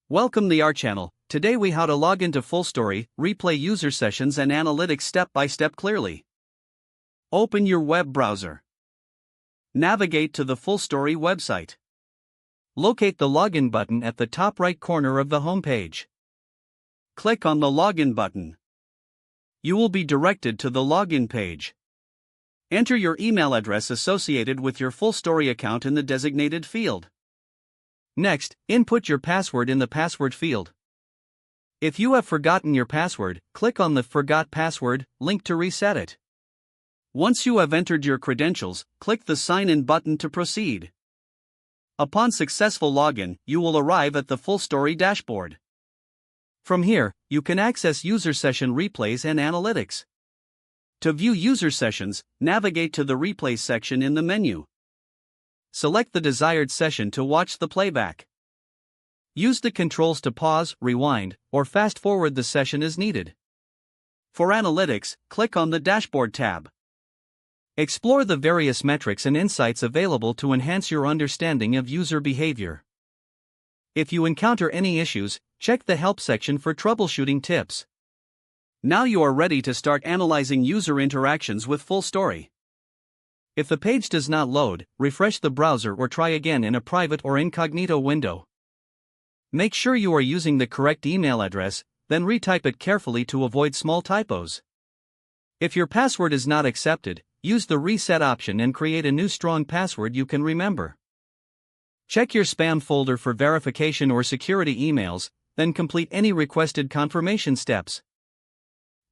Welcome to our channel. Today we how to log into FullStory, replay user sessions and analytics step by step clearly. Open your web browser. Navigate to the FullStory website. Locate the login button at the top right corner of the home page. Click on the login button. You will be directed to the login page. Enter your email address associated with your FullStory account in the designated field. Next, input your password in the password field. If you have forgotten your password, click on the Forgot Password link to reset it. Once you have entered your credentials, click the Sign In button to proceed. Upon successful login, you will arrive at the FullStory dashboard. From here, you can access user session replays and analytics. To view user sessions, navigate to the Replays section in the menu. Select the desired session to watch the playback. Use the controls to pause, rewind, or fast forward the session as needed. For analytics, click on the Dashboard tab. Explore the various metrics and insights available to enhance your understanding of user behavior. If you encounter any issues, check the Help section for troubleshooting tips. Now you are ready to start analyzing user interactions with FullStory. If the page does not load, refresh the browser or try again in a private or incognito window. Make sure you are using the correct email address, then retype it carefully to avoid small typos. If your password is not accepted, use the reset option and create a new strong password you can remember. Check your spam folder for verification or security emails, then complete any requested confirmation steps.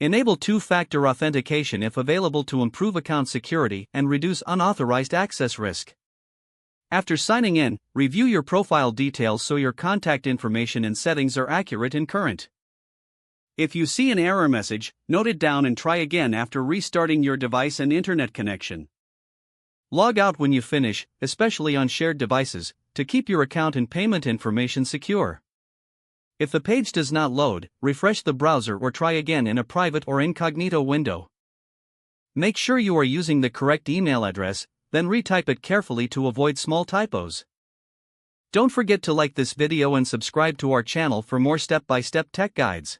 Enable two-factor authentication if available to improve account security and reduce unauthorized access risk. After signing in, review your profile details so your contact information and settings are accurate and current. If you see an error message, note it down and try again after restarting your device and internet connection. Log out when you finish, especially on shared devices, to keep your account and payment information secure. If the page does not load, refresh the browser or try again in a private or incognito window. Make sure you are using the correct email address, then retype it carefully to avoid small typos. Don't forget to like this video and subscribe to our channel for more step-by-step tech guides.